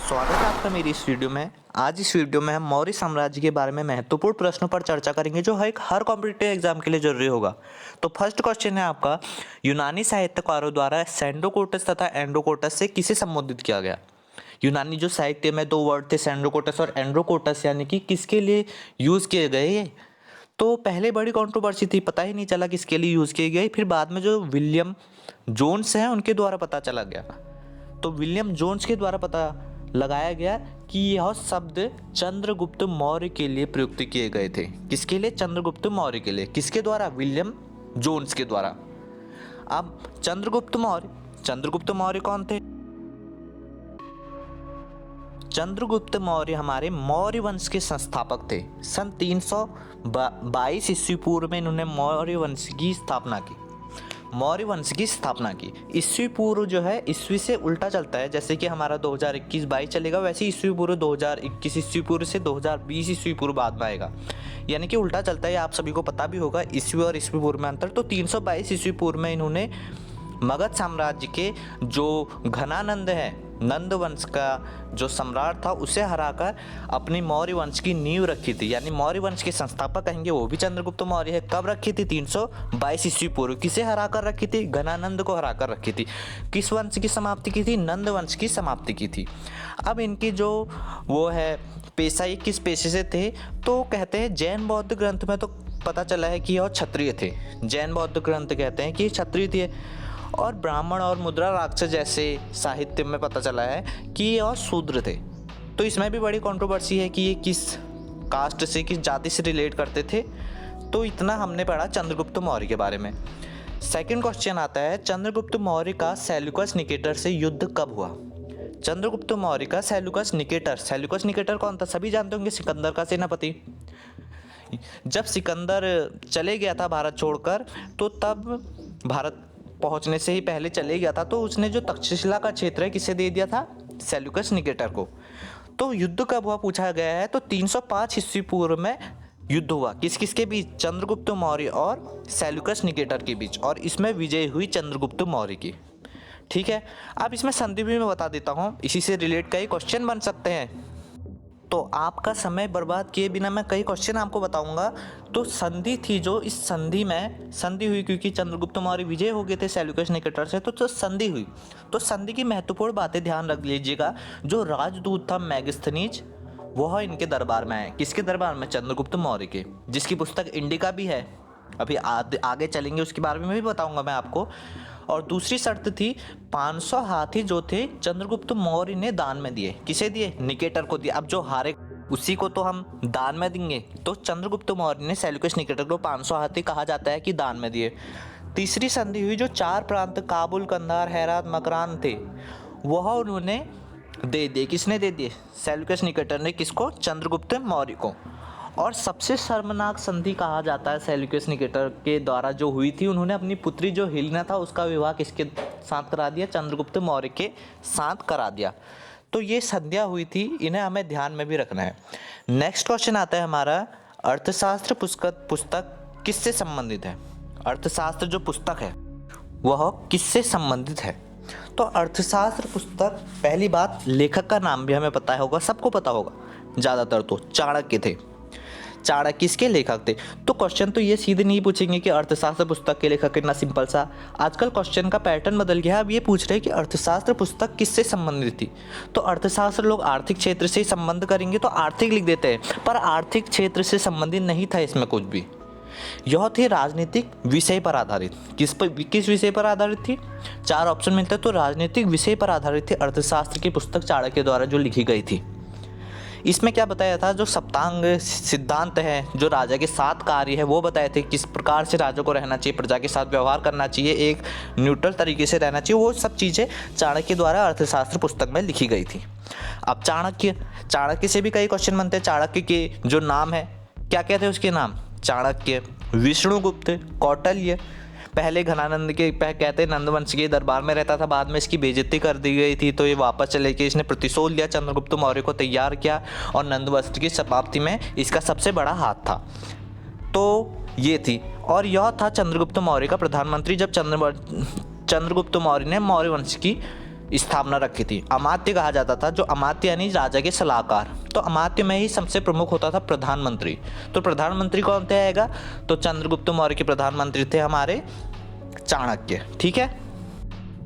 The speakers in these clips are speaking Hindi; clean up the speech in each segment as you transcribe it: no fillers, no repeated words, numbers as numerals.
स्वागत है आपका मेरी इस वीडियो में। आज इस वीडियो में हम मौर्य साम्राज्य के बारे में महत्वपूर्ण प्रश्नों पर चर्चा करेंगे जो हर कॉम्पिटिटिव एग्जाम के लिए जरूरी होगा। तो फर्स्ट क्वेश्चन है आपका, यूनानी साहित्यकारों द्वारा सेंडोकोटस तथा एंड्रोकोटस से किसे संबोधित किया गया। यूनानी जो साहित्य में दो वर्ड थे, सेंडोकोटस और एंड्रोकोटस, यानी कि किसके लिए यूज़ किए गए ये। तो पहले बड़ी कंट्रोवर्सी थी, पता ही नहीं चला किसके लिए यूज़ किए गए। फिर बाद में जो विलियम जोन्स हैं उनके द्वारा पता चला गया। तो विलियम जोन्स के द्वारा पता लगाया गया कि यह शब्द चंद्रगुप्त मौर्य के लिए प्रयुक्त किए गए थे। किसके लिए? चंद्रगुप्त मौर्य के लिए। किसके द्वारा? विलियम जोन्स के द्वारा। अब चंद्रगुप्त मौर्य कौन थे? चंद्रगुप्त मौर्य हमारे मौर्य वंश के संस्थापक थे। सन 322 ईस्वी पूर्व में इन्होंने मौर्य वंश की स्थापना की। ईस्वी पूर्व जो है ईस्वी से उल्टा चलता है, जैसे कि हमारा 2021-22 चलेगा, वैसे ईस्वी पूर्व 2021 ईस्वी पूर्व से 2020 ईस्वी पूर्व बाद में आएगा, यानी कि उल्टा चलता है। आप सभी को पता भी होगा ईस्वी और ईस्वी पूर्व में अंतर। तो 322 ईस्वी पूर्व में इन्होंने मगध साम्राज्य के जो घनानंद है, नंद वंश का जो सम्राट था, उसे हराकर अपनी मौर्य वंश की नींव रखी थी। यानी मौर्य वंश के संस्थापक कहेंगे वो भी चंद्रगुप्त मौर्य है। कब रखी थी? 322 ईस्वी पूर्व। किसे हराकर रखी थी? घनानंद को हराकर रखी थी। किस वंश की समाप्ति की थी? नंद वंश की समाप्ति की थी। अब इनकी जो वो है पेशा, ये किस पेशे से थे? तो कहते हैं जैन बौद्ध ग्रंथ में तो पता चला है कि यह क्षत्रिय थे। जैन बौद्ध ग्रंथ कहते हैं कि क्षत्रिय थे, और ब्राह्मण और मुद्रा राक्षस जैसे साहित्य में पता चला है कि ये और शूद्र थे। तो इसमें भी बड़ी कंट्रोवर्सी है कि ये किस कास्ट से, किस जाति से रिलेट करते थे। तो इतना हमने पढ़ा चंद्रगुप्त मौर्य के बारे में। सेकंड क्वेश्चन आता है, चंद्रगुप्त मौर्य का सेल्यूकस निकेटर से युद्ध कब हुआ। चंद्रगुप्त मौर्य का सेल्यूकस निकेटर कौन था? सभी जानते होंगे, सिकंदर का सेनापति। जब सिकंदर चले गया था भारत छोड़कर, तो तब भारत पहुंचने से ही पहले चले गया था, तो उसने जो तक्षशिला का क्षेत्र है किसे दे दिया था? सेल्यूकस निकेटर को। तो युद्ध कब हुआ पूछा गया है, तो 305 ईस्वी पूर्व में युद्ध हुआ। किस किस के बीच? चंद्रगुप्त मौर्य और सेल्यूकस निकेटर के बीच, और इसमें विजय हुई चंद्रगुप्त मौर्य की। ठीक है, अब इसमें संधि भी मैं बता देता हूँ, इसी से रिलेट कई क्वेश्चन बन सकते हैं। तो आपका समय बर्बाद किए बिना मैं कई क्वेश्चन आपको बताऊंगा। तो संधि थी जो, इस संधि में संधि हुई क्योंकि चंद्रगुप्त मौर्य विजय हो गए थे सेल्यूकस निकेटर से, तो संधि हुई। तो संधि की महत्वपूर्ण बातें ध्यान रख लीजिएगा। जो राजदूत था मैगस्थनीज, वह इनके दरबार में है। किसके दरबार में? चंद्रगुप्त मौर्य के, जिसकी पुस्तक इंडिका भी है। अभी आगे चलेंगे उसके बारे में भी बताऊंगा मैं आपको। और दूसरी शर्त थी, 500 हाथी जो थे चंद्रगुप्त मौर्य ने दान में दिए। किसे दिए? निकेटर को दिए। अब जो हारे उसी को तो हम दान में देंगे। तो चंद्रगुप्त मौर्य ने सेल्यूकस निकेटर को 500 हाथी कहा जाता है कि दान में दिए। तीसरी संधि हुई, जो 4 प्रांत काबुल, कंधार, हेरात, मकरान थे, वह उन्होंने दे दिए। किसने दे दिए? सेल्यूकस निकेटर ने। किसको? चंद्रगुप्त मौर्य को। और सबसे शर्मनाक संधि कहा जाता है सेल्यूकस निकेटर के द्वारा जो हुई थी, उन्होंने अपनी पुत्री जो हेलेना था उसका विवाह किसके साथ करा दिया? चंद्रगुप्त मौर्य के साथ करा दिया। तो ये संध्या हुई थी, इन्हें हमें ध्यान में भी रखना है। नेक्स्ट क्वेश्चन आता है हमारा, अर्थशास्त्र पुस्तक किससे संबंधित है। अर्थशास्त्र जो पुस्तक है वह किससे संबंधित है? तो अर्थशास्त्र पुस्तक, पहली बात, लेखक का नाम भी हमें पता होगा, सबको पता होगा ज़्यादातर, तो चाणक्य थे। चाणक्य किसके लेखक थे? तो क्वेश्चन तो ये सीधे नहीं पूछेंगे कि अर्थशास्त्र पुस्तक के लेखक, कितना सिंपल सा। आजकल क्वेश्चन का पैटर्न बदल गया है। अब ये पूछ रहे हैं कि अर्थशास्त्र पुस्तक किससे संबंधित थी। तो अर्थशास्त्र लोग आर्थिक क्षेत्र से ही संबंध करेंगे तो आर्थिक लिख देते हैं, पर आर्थिक क्षेत्र से संबंधित नहीं था इसमें कुछ भी। यह थी राजनीतिक विषय पर आधारित। किस विषय पर आधारित थी? 4 ऑप्शन मिलते हैं, तो राजनीतिक विषय पर आधारित थी अर्थशास्त्र की पुस्तक चाणक्य द्वारा जो लिखी गई थी। इसमें क्या बताया था? जो सप्तांग सिद्धांत है, जो राजा के 7 कार्य है, वो बताए थे। किस प्रकार से राजा को रहना चाहिए, प्रजा के साथ व्यवहार करना चाहिए, एक न्यूट्रल तरीके से रहना चाहिए, वो सब चीज़ें चाणक्य द्वारा अर्थशास्त्र पुस्तक में लिखी गई थी। अब चाणक्य से भी कई क्वेश्चन बनते हैं। चाणक्य के जो नाम है, क्या कहते हैं उसके नाम? चाणक्य, विष्णुगुप्त, कौटिल्य। पहले घनानंद के कहते हैं नंदवंश के दरबार में रहता था, बाद में इसकी बेइज्जती कर दी गई थी, तो ये वापस चले के इसने प्रतिशोध लिया, चंद्रगुप्त मौर्य को तैयार किया, और नंदवंश की समाप्ति में इसका सबसे बड़ा हाथ था। तो ये थी, और यह था चंद्रगुप्त मौर्य का प्रधानमंत्री जब चंद्रगुप्त मौर्य ने मौर्य वंश की स्थापना रखी थी। अमात्य कहा जाता था, जो अमात्य यानी राजा के सलाहकार। तो अमात्य में ही सबसे प्रमुख होता था प्रधानमंत्री। तो प्रधानमंत्री कौन थे आएगा, तो चंद्रगुप्त मौर्य के प्रधानमंत्री थे हमारे चाणक्य। ठीक है,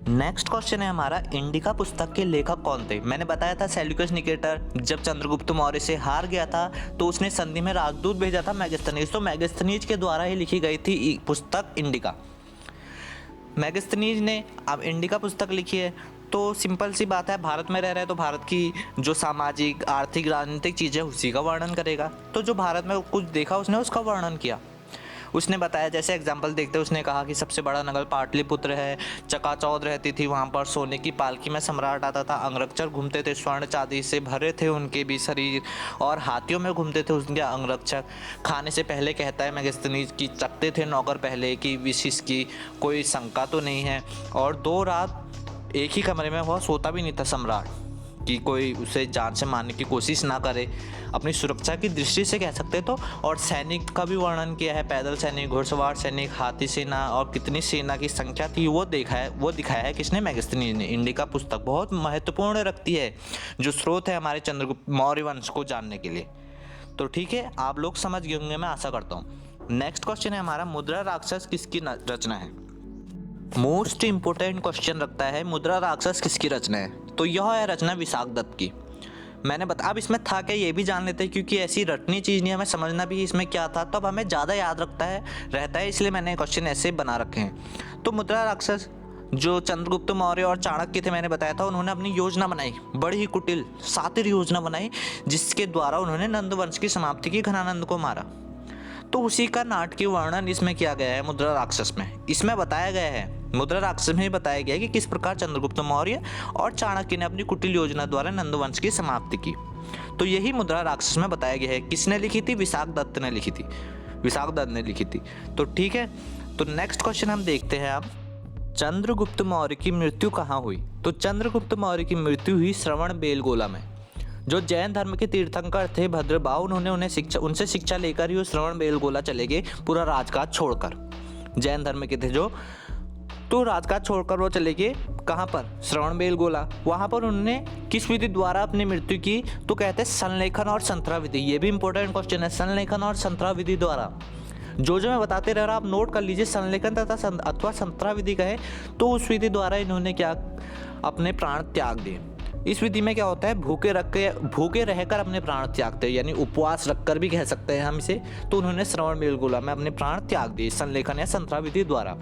नेक्स्ट क्वेश्चन है हमारा, इंडिका पुस्तक के लेखक कौन थे। मैंने बताया था सेल्यूकस निकेटर जब चंद्रगुप्त मौर्य से हार गया था तो उसने संधि में राजदूत भेजा था मेगास्थनीज। तो मेगास्थनीज के द्वारा ही लिखी गई थी पुस्तक इंडिका। मेगास्थनीज ने अब इंडिका पुस्तक लिखी है। तो सिंपल सी बात है, भारत में रह रहे हैं तो भारत की जो सामाजिक आर्थिक राजनीतिक चीज़ें उसी का वर्णन करेगा। तो जो भारत में कुछ देखा उसने उसका वर्णन किया। उसने बताया, जैसे एग्जाम्पल देखते हैं, उसने कहा कि सबसे बड़ा नगर पाटलिपुत्र है, चकाचौंध रहती थी वहाँ पर, सोने की पालकी में सम्राट आता था, अंगरक्षक घूमते थे, स्वर्ण चांदी से भरे थे उनके भी शरीर, और हाथियों में घूमते थे उनके अंगरक्षक। खाने से पहले कहता है मेगास्थनीज की चखते थे नौकर पहले कि विशिष की कोई शंका तो नहीं है। और 2 रात एक ही कमरे में हुआ, सोता भी नहीं था सम्राट, कि कोई उसे जान से मारने की कोशिश ना करे, अपनी सुरक्षा की दृष्टि से कह सकते तो। और सैनिक का भी वर्णन किया है, पैदल सैनिक, घुड़सवार सैनिक, हाथी सेना, और कितनी सेना की संख्या थी वो दिखाया है किसने, मेगास्थनीज ने। इंडिका पुस्तक बहुत महत्वपूर्ण रखती है, जो स्रोत है हमारे चंद्रगुप्त मौर्य वंश को जानने के लिए। तो ठीक है, आप लोग समझ गए होंगे, मैं आशा करता हूँ। नेक्स्ट क्वेश्चन है हमारा, मुद्रा राक्षस किसकी रचना है। मोस्ट इंपोर्टेंट क्वेश्चन रखता है, मुद्रा राक्षस किसकी रचना है। तो यह है रचना विशाखदत्त की। मैंने अब इसमें था क्या ये भी जान लेते हैं, क्योंकि ऐसी रटनी चीज़ नहीं, हमें समझना भी इसमें क्या था, तब हमें ज़्यादा याद रहता है, इसलिए मैंने क्वेश्चन ऐसे बना रखे हैं। तो मुद्रा राक्षस जो चंद्रगुप्त मौर्य और चाणक्य थे, मैंने बताया था, उन्होंने अपनी योजना बनाई, बड़ी ही कुटिल शातिर योजना बनाई, जिसके द्वारा उन्होंने नंद वंश की समाप्ति की, घनानंद को मारा। तो उसी का नाटकीय वर्णन इसमें किया गया है मुद्रा राक्षस में। इसमें बताया गया है, मुद्रा राक्षस में बताया गया है कि किस प्रकार चंद्रगुप्त मौर्य और चाणक्य ने अपनी कुटिल योजना द्वारा नंदवंश की समाप्ति की। तो यही मुद्रा राक्षस में बताया गया है। किसने लिखी थी, विशाखदत्त ने लिखी थी, विशाखदत्त ने लिखी थी। तो ठीक है, तो नेक्स्ट क्वेश्चन हम देखते हैं अब, चंद्रगुप्त मौर्य की मृत्यु कहाँ हुई। तो चंद्रगुप्त मौर्य की मृत्यु हुई श्रवणबेलगोला में। जो जैन धर्म के तीर्थंकर थे भद्रबाहु, उनसे शिक्षा लेकर ही वो श्रवणबेलगोला चले गए, पूरा राजकाज छोड़कर। जैन धर्म के थे जो, तो राजकाज छोड़कर वो चले गए कहाँ पर, श्रवणबेलगोला। वहाँ पर उन्होंने किस विधि द्वारा अपनी मृत्यु की, तो कहते हैं संलेखन और संतरा विधि। ये भी इंपॉर्टेंट क्वेश्चन है, संलेखन और संतरा विधि द्वारा। जो मैं बताते रह रहा, आप नोट कर लीजिए, संलेखन तथा अथवा संतरा विधि कहे तो उस विधि द्वारा इन्होंने क्या, अपने प्राण त्याग दिए। इस विधि में क्या होता है, भूखे रहकर अपने प्राण त्यागते हैं, यानी उपवास रखकर भी कह सकते हैं हम इसे। तो उन्होंने श्रवणबेलगोला में अपने प्राण त्याग दिए संलेखन या संतरा विधि द्वारा।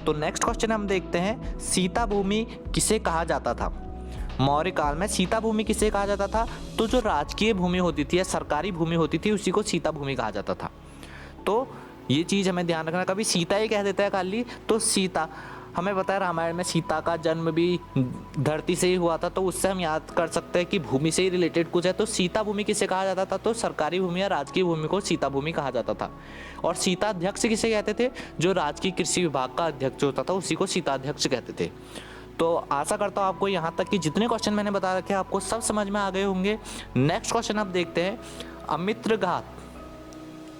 तो नेक्स्ट क्वेश्चन हम देखते हैं, सीता भूमि किसे कहा जाता था। मौर्य काल में सीता भूमि किसे कहा जाता था, तो जो राजकीय भूमि होती थी या सरकारी भूमि होती थी उसी को सीता भूमि कहा जाता था। तो ये चीज़ हमें ध्यान रखना, कभी सीता ही कह देता है खाली, तो सीता, हमें पता है रामायण में सीता का जन्म भी धरती से ही हुआ था, तो उससे हम याद कर सकते हैं कि भूमि से ही रिलेटेड कुछ है। तो सीता भूमि किसे कहा जाता था, तो सरकारी भूमि या राजकीय भूमि को सीता भूमि कहा जाता था। और सीता अध्यक्ष किसे कहते थे, जो राजकीय कृषि विभाग का अध्यक्ष होता था उसी को सीता अध्यक्ष कहते थे। तो आशा करता हूँ आपको यहाँ तक कि जितने क्वेश्चन मैंने बता रखे आपको सब समझ में आ गए होंगे। नेक्स्ट क्वेश्चन आप देखते हैं, अमित्रघात।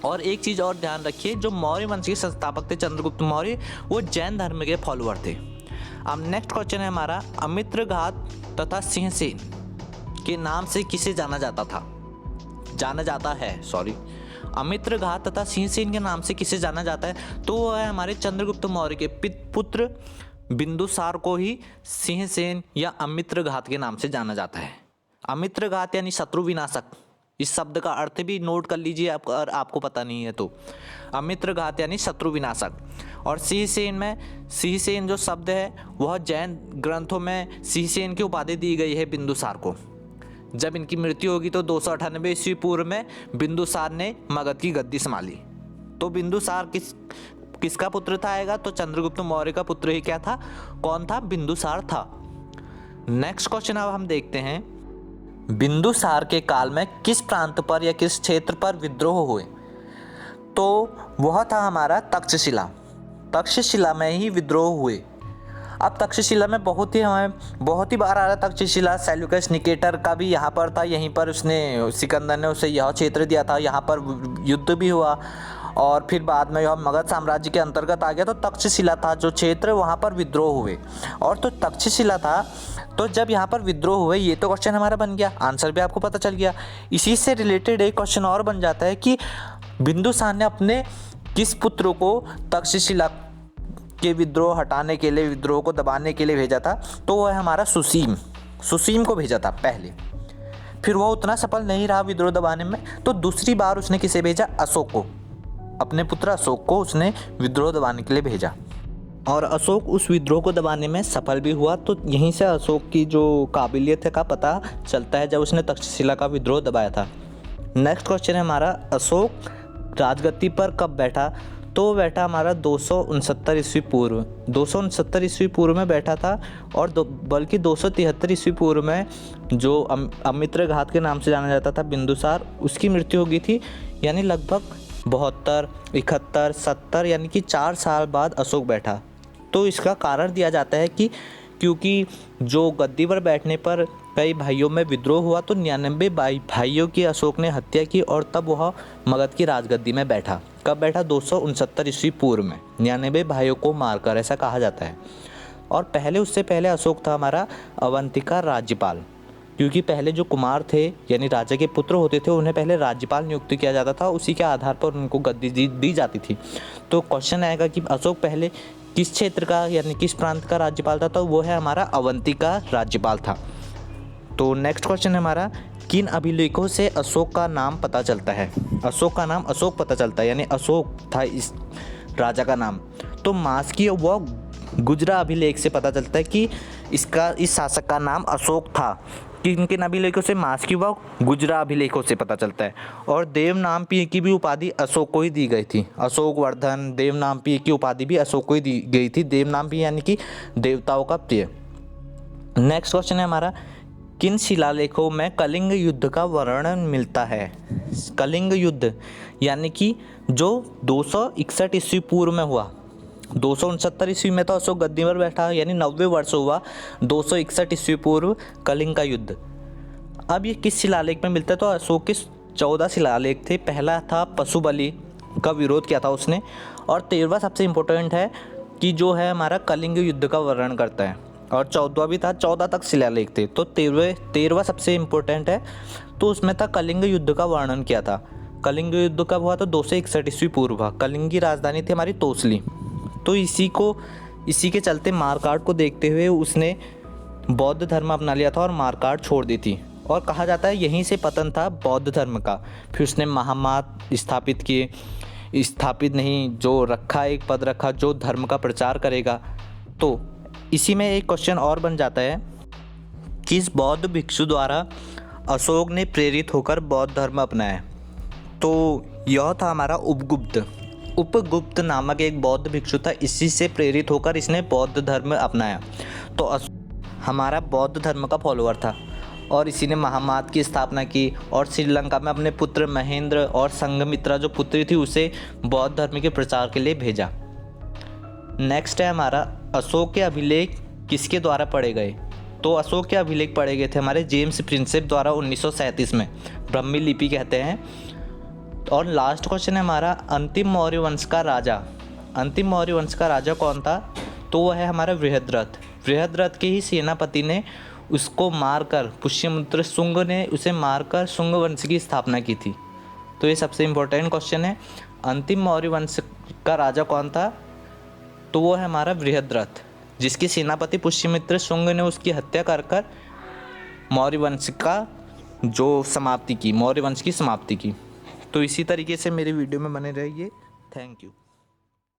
और एक चीज़ और ध्यान रखिए, जो मौर्य वंश के संस्थापक थे चंद्रगुप्त मौर्य, वो जैन धर्म के फॉलोअर थे। अब नेक्स्ट क्वेश्चन है हमारा, अमित्रघात तथा सिंहसेन के नाम से किसे जाना जाता है। अमित्रघात तथा सिंहसेन के नाम से किसे जाना जाता है, तो वो है हमारे चंद्रगुप्त मौर्य के पुत्र बिंदुसार को ही सिंहसेन या अमित्रघात के नाम से जाना जाता है। अमित्रघात यानी शत्रु विनाशक, इस शब्द का अर्थ भी नोट कर लीजिए आप, अगर आपको पता नहीं है तो। अमित्रघात यानी शत्रु विनाशक। और सिंहसेन जो शब्द है वह जैन ग्रंथों में सिंहसेन की उपाधि दी गई है बिंदुसार को। जब इनकी मृत्यु होगी तो 298 ईस्वी पूर्व में बिंदुसार ने मगध की गद्दी संभाली। तो बिंदुसार किसका पुत्र था आएगा, तो चंद्रगुप्त मौर्य का पुत्र ही क्या था, कौन था, बिंदुसार था। नेक्स्ट क्वेश्चन अब हम देखते हैं, बिंदुसार के काल में किस प्रांत पर या किस क्षेत्र पर विद्रोह हुए, तो वह था हमारा तक्षशिला में ही विद्रोह हुए। अब तक्षशिला में बहुत ही बार आ रहा, तक्षशिला सेल्यूकस निकेटर का भी यहाँ पर था, यहीं पर सिकंदर ने उसे यह क्षेत्र दिया था, यहाँ पर युद्ध भी हुआ। और फिर बाद में यह मगध साम्राज्य के अंतर्गत आ गया। तो तक्षशिला था जो क्षेत्र, वहाँ पर विद्रोह हुए। और तो तक्षशिला था, तो जब यहाँ पर विद्रोह हुए, ये तो क्वेश्चन हमारा बन गया, आंसर भी आपको पता चल गया। इसी से रिलेटेड एक क्वेश्चन और बन जाता है कि बिंदुसार ने अपने किस पुत्र को तक्षशिला के विद्रोह हटाने के लिए, विद्रोह को दबाने के लिए भेजा था? तो वह है हमारा सुसीम को भेजा था पहले। फिर वह उतना सफल नहीं रहा विद्रोह दबाने में, तो दूसरी बार उसने किसे भेजा? अशोक को, अपने पुत्र अशोक को उसने विद्रोह दबाने के लिए भेजा। और अशोक उस विद्रोह को दबाने में सफल भी हुआ। तो यहीं से अशोक की जो काबिलियत है का पता चलता है, जब उसने तक्षशिला का विद्रोह दबाया था। नेक्स्ट क्वेश्चन है हमारा, अशोक राजगद्दी पर कब बैठा? तो बैठा हमारा 269 ईस्वी पूर्व। 269 ईस्वी पूर्व में बैठा था। और बल्कि 273 ईस्वी पूर्व में जो अमित्रघात के नाम से जाना जाता था बिंदुसार, उसकी मृत्यु हो गई थी। यानी लगभग 72, 71, 70 यानी कि 4 साल बाद अशोक बैठा। तो इसका कारण दिया जाता है कि क्योंकि जो गद्दी पर बैठने पर कई भाइयों में विद्रोह हुआ, तो 99 भाइयों की अशोक ने हत्या की और तब वह मगध की राजगद्दी में बैठा। कब बैठा? 269 ईस्वी पूर्व में 99 भाइयों को मारकर, ऐसा कहा जाता है। और उससे पहले अशोक था हमारा अवंतिका राज्यपाल, क्योंकि पहले जो कुमार थे यानी राजा के पुत्र होते थे, उन्हें पहले राज्यपाल नियुक्त किया जाता था, उसी के आधार पर उनको गद्दी दी जाती थी। तो क्वेश्चन आएगा कि अशोक पहले किस क्षेत्र का यानी किस प्रांत का राज्यपाल था? तो वो है हमारा अवंतिका राज्यपाल था। तो नेक्स्ट क्वेश्चन है हमारा, किन अभिलेखों से अशोक का नाम पता चलता है? अशोक का नाम अशोक पता चलता है, यानी अशोक था इस राजा का नाम। तो मास्की व गुजरा अभिलेख से पता चलता है कि इस शासक का नाम अशोक था। किन अभिलेखों से? मास्की व गुजरा अभिलेखों से पता चलता है। और देवनामपी की भी उपाधि अशोक को ही दी गई थी। अशोक वर्धन, देवनामपी की उपाधि भी अशोक को ही दी गई थी। देवनामपी यानी कि देवताओं का प्रिय। नेक्स्ट क्वेश्चन है हमारा, किन शिलालेखों में कलिंग युद्ध का वर्णन मिलता है? कलिंग युद्ध यानी कि जो 261 ईस्वी पूर्व में हुआ। 269 ईस्वी में तो अशोक गद्दी पर बैठा, यानी 90 वर्ष हुआ। 261 ईस्वी पूर्व कलिंग का युद्ध। अब ये किस शिलालेख में मिलता है? तो अशोक के 14 शिलालेख थे। पहला था पशुबलि का विरोध किया था उसने। और 13वां सबसे इम्पोर्टेंट है कि जो है हमारा कलिंग युद्ध का वर्णन करता है। और 14वां भी था, 14 तक शिलालेख थे। तो 13वां सबसे इम्पोर्टेंट है, तो उसमें था कलिंग युद्ध का वर्णन किया था। कलिंग युद्ध कब हुआ? तो 261 ईस्वी पूर्व हुआ। कलिंग की राजधानी थी हमारी तोसली। तो इसी के चलते मारकाट को देखते हुए उसने बौद्ध धर्म अपना लिया था और मारकाट छोड़ दी थी। और कहा जाता है यहीं से पतन था बौद्ध धर्म का। फिर उसने महामात स्थापित किए, स्थापित नहीं, जो रखा, एक पद रखा जो धर्म का प्रचार करेगा। तो इसी में एक क्वेश्चन और बन जाता है, किस बौद्ध भिक्षु द्वारा अशोक ने प्रेरित होकर बौद्ध धर्म अपनाया? तो यह था हमारा उपगुप्त नामक एक बौद्ध भिक्षु था। इसी से प्रेरित होकर इसने बौद्ध धर्म अपनाया। तो हमारा बौद्ध धर्म का फॉलोअर था और इसी ने महामात की स्थापना की और श्रीलंका में अपने पुत्र महेंद्र और संघमित्रा जो पुत्री थी उसे बौद्ध धर्म के प्रचार के लिए भेजा। नेक्स्ट है हमारा, अशोक के अभिलेख किसके द्वारा पढ़े गए? तो अशोक के अभिलेख पढ़े गए थे हमारे जेम्स प्रिंसेप द्वारा 1937 में। ब्राह्मी लिपि कहते हैं। और लास्ट क्वेश्चन है हमारा, अंतिम मौर्य वंश का राजा। अंतिम मौर्य वंश का राजा कौन था? तो वह है हमारा बृहद्रथ। बृहद्रथ के ही सेनापति ने उसको मारकर, पुष्यमित्र शुंग ने उसे मारकर शुंग वंश की स्थापना की थी। तो ये सबसे इम्पोर्टेंट क्वेश्चन है। अंतिम मौर्य वंश का राजा कौन था? तो वो है हमारा बृहद्रथ, जिसके सेनापति पुष्यमित्र शुंग ने उसकी हत्या कर मौर्य वंश का जो समाप्ति की, मौर्य वंश की समाप्ति की। तो इसी तरीके से मेरी वीडियो में बने रहिए। Thank you.